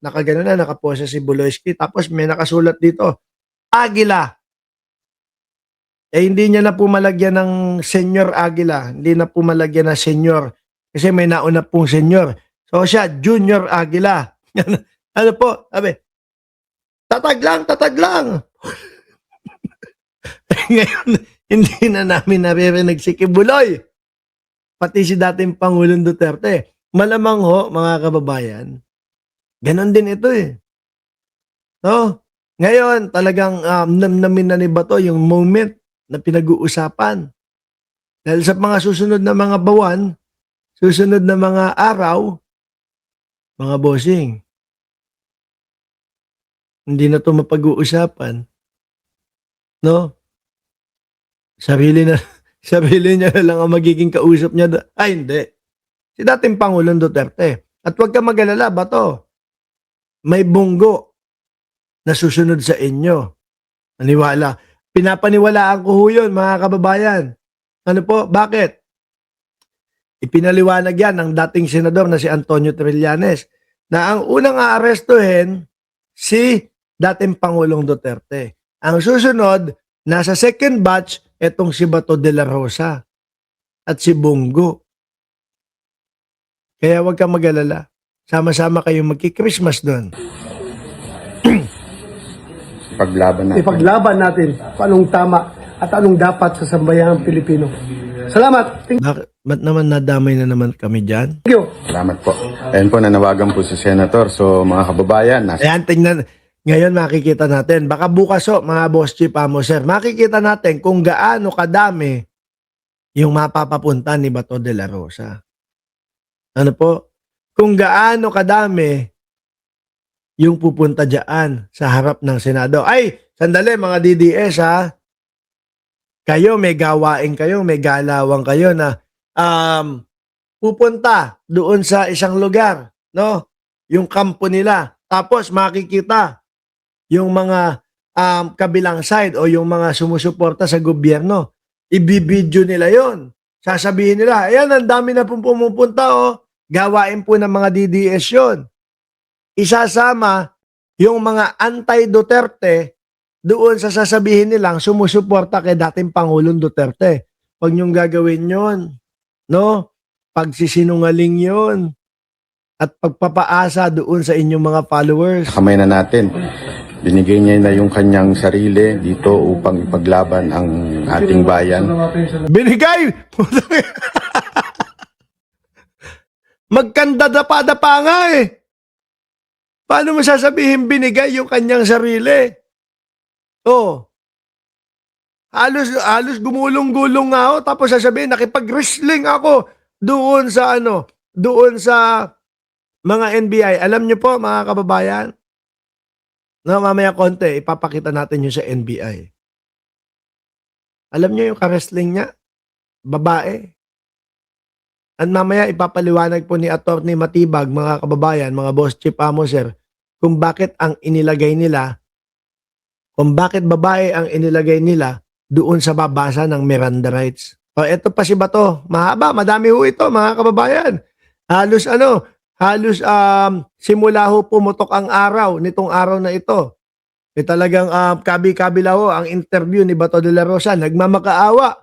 nakagano na, nakapose si Buloyski. Tapos may nakasulat dito, Aguila. Eh hindi niya na po malagyan ng Senyor Aguila. Hindi na po malagyan ng Senyor. Kasi may nauna pong Senyor. So siya, Junior Aguila. Ano po? Sabi, tatag lang, tatag lang. Ngayon, hindi na namin naririnig si Kibuloy. Pati si dating Pangulong Duterte. Malamang ho, mga kababayan, ganon din ito eh. No? Ngayon, talagang namnamin na ni Bato yung moment na pinag-uusapan. Dahil sa mga susunod na mga buwan, susunod na mga araw, mga bossing, hindi na ito mapag-uusapan. No? Sarili niya na lang ang magiging kausap niya. Ay, hindi. Si dating Pangulong Duterte. At huwag ka mag-alala, Bato. May bunggo na susunod sa inyo. Maniwala. Pinapaniwalaan ko ho yun, mga kababayan. Ano po? Bakit? Ipinaliwanag yan ng dating senador na si Antonio Trillanes na ang unang aarestuhin si dating Pangulong Duterte. Ang susunod, nasa second batch, etong si Bato de la Rosa at si Bongo. Kaya huwag kang mag-alala. Sama-sama kayong magki-Christmas doon. Ipaglaban natin kung anong tama at anong dapat sa sambayang Pilipino. Salamat. Ba't naman nadamay na naman kami dyan? Thank you. Salamat po. Ayan po, nanawagan po si Senator. So, mga kababayan, Ayan, tingnan. Ngayon makikita natin. Baka bukas mga boss chief amo sir. Makikita natin kung gaano kadami yung mapapapunta ni Bato de la Rosa. Ano po? Kung gaano kadami yung pupunta dyan sa harap ng Senado. Ay, sandali mga DDS ha. Kayo, may gawain kayo, may galawang kayo na pupunta doon sa isang lugar, no? Yung kampo nila. Tapos makikita yung mga kabilang side o yung mga sumusuporta sa gobyerno. Ibibidyo nila yon. Sasabihin nila, ayan, ang dami na pumupunta, oh. Gawain po ng mga DDS yon. Isasama yung mga anti-Duterte doon sa sasabihin nilang sumusuporta kay dating Pangulong Duterte. Huwag niyong gagawin yon, no? Pagsisinungaling yon at pagpapaasa doon sa inyong mga followers. kamay na natin. Binigay niya na yung kanyang sarili dito upang ipaglaban ang ating bayan. Binigay! Magkandadapa-dapa nga eh. Paano mo sasabihin binigay yung kanyang sarili? Oh. Halos gumulong-gulong nga ako tapos sasabihin nakipag-wrestling ako doon sa doon sa mga NBI. Alam niyo po mga kababayan, na mamaya konti ipapakita natin yun sa NBI. Alam niyo yung ka-wrestling niya? Babae. At mamaya ipapaliwanag po ni Atty. Matibag, mga kababayan, mga boss chief amo sir, kung bakit ang inilagay nila, kung bakit babae ang inilagay nila doon sa babasa ng Miranda rights. O eto pa si Bato, mahaba, madami ho ito mga kababayan. Halos simula ho pumutok ang araw nitong araw na ito. E talagang kabi-kabila ho ang interview ni Bato de la Rosa, nagmamakaawa,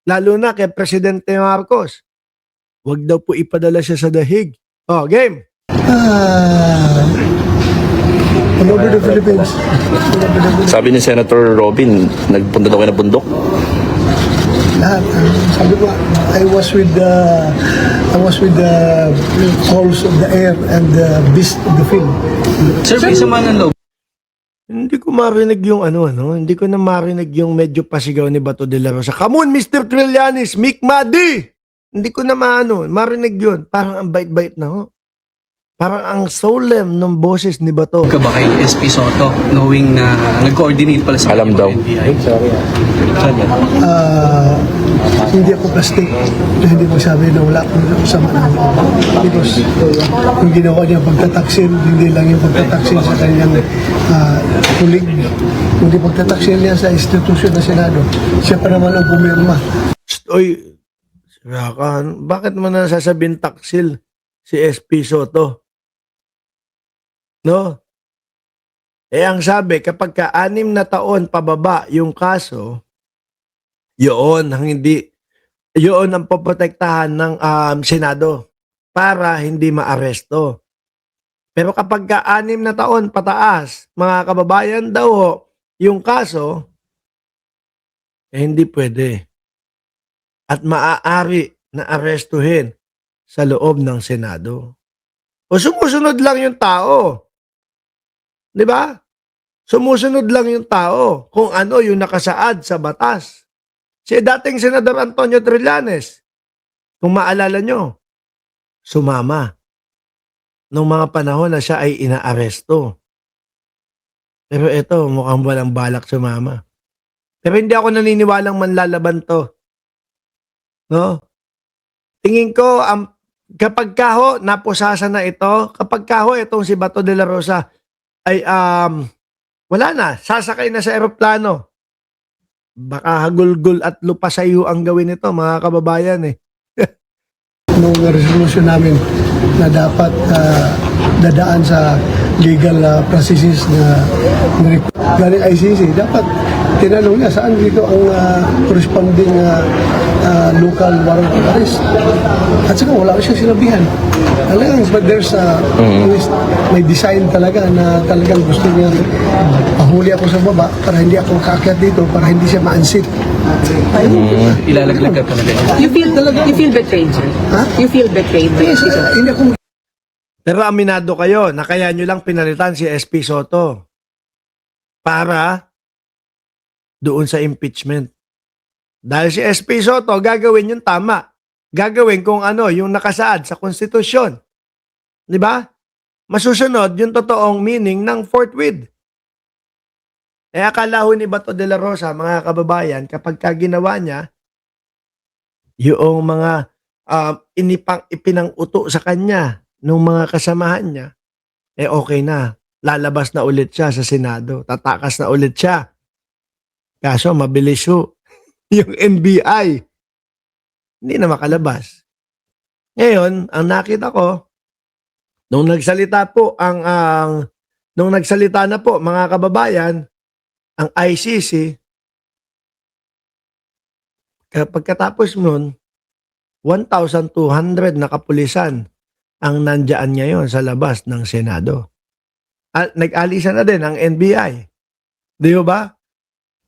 lalo na kay Presidente Marcos. Huwag daw po ipadala siya sa dahig. Oh, game! All over the Philippines. Sabi ni Senator Robin, nagpunta daw kayo ng bundok. Lahat. Sabi ko, I was with the calls of the air and the beast of the field. Sir, may sama ng loob. Hindi ko marinig yung hindi ko na marinig yung medyo pasigaw ni Bato de la Rosa. Come on, Mr. Trillanes, Mick Madi! Hindi ko na marinig yun. Parang ang bait-bait na ho. Parang ang solemn ng boses ni Bato. Ka ba kay SP Soto, knowing na nag-coordinate pala sa Alam daw. NBI? Hindi ako plastic na hindi magsabi na wala akong sama na because yung ginawa niya pagtataksil, hindi lang yung pagtataksil sa kanyang kulig, kundi pagtataksil niya sa institusyon na Senado. Siya pa naman ang pumirma. Oy, sirakan. Bakit mo na sasabihin taksil si SP Soto? No? Ang sabi, kapag ka 6 na taon pababa yung kaso, yun ang poprotektahan ng Senado para hindi maaresto. Pero kapag ka 6 na taon pataas, mga kababayan daw ho, yung kaso, hindi pwede. At maaari na arestuhin sa loob ng Senado. O sumusunod lang yung tao. Di ba? Sumusunod lang yung tao kung ano yung nakasaad sa batas. Si dating Senador Antonio Trillanes, kung maalala nyo, sumama nung mga panahon na siya ay inaaresto. Pero ito, mukhang walang balak sumama. Pero hindi ako naniniwalang manlalaban to. No? Tingin ko, kapag kaho, napusasa na ito, kapag kaho, itong si Bato de la Rosa, ay wala na, sasakay na sa eroplano. Baka hagulgul at lupasayo ang gawin nito, mga kababayan eh. Nung resolution namin na dapat dadaan sa legal processes na galing ICC, dapat tinanong niya saan dito ang corresponding local warrant of arrest. At saka wala siya sinabihan. Talagang but there's may design talaga na talagang gusto niya pahuli ako sa baba para hindi ako kaakyat dito, para hindi siya ma-unseat. Ilalaglag ka talaga. You feel betrayed, sir? Ha? You feel betrayed by Yes, SP Soto? hindi ako Pero aminado kayo na kaya nyo lang pinalitan si SP Soto para doon sa impeachment. Dahil si SP Soto, gagawin yung tama. Gagawin kung ano yung nakasaad sa konstitusyon. Di ba? Masusunod yung totoong meaning ng forthwith. Akala ho ni Bato de la Rosa, mga kababayan, kapag ginawa niya, yung mga ipinang-uto sa kanya nung mga kasamahan niya, okay na. Lalabas na ulit siya sa Senado. Tatakas na ulit siya. Kaso mabilis ho. Yung NBI, hindi na makalabas. Ngayon, ang nakita ko, nung nagsalita na po mga kababayan, ang ICC, pagkatapos nun, 1,200 na kapulisan ang nandyan ngayon sa labas ng Senado. At nag-alisa na din ang NBI. Di ba?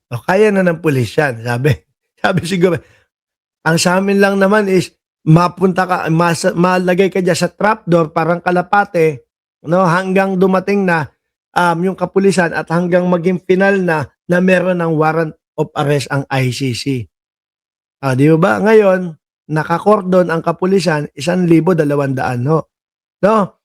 O, kaya na ng pulis yan, sabi siguro. Ang sa amin lang naman is, malagay ka dyan sa trapdoor, parang kalapate, no, hanggang dumating na yung kapulisan at hanggang maging final na meron ng warrant of arrest ang ICC. Di ba? Ngayon, nakakordon ang kapulisan 1,200 no?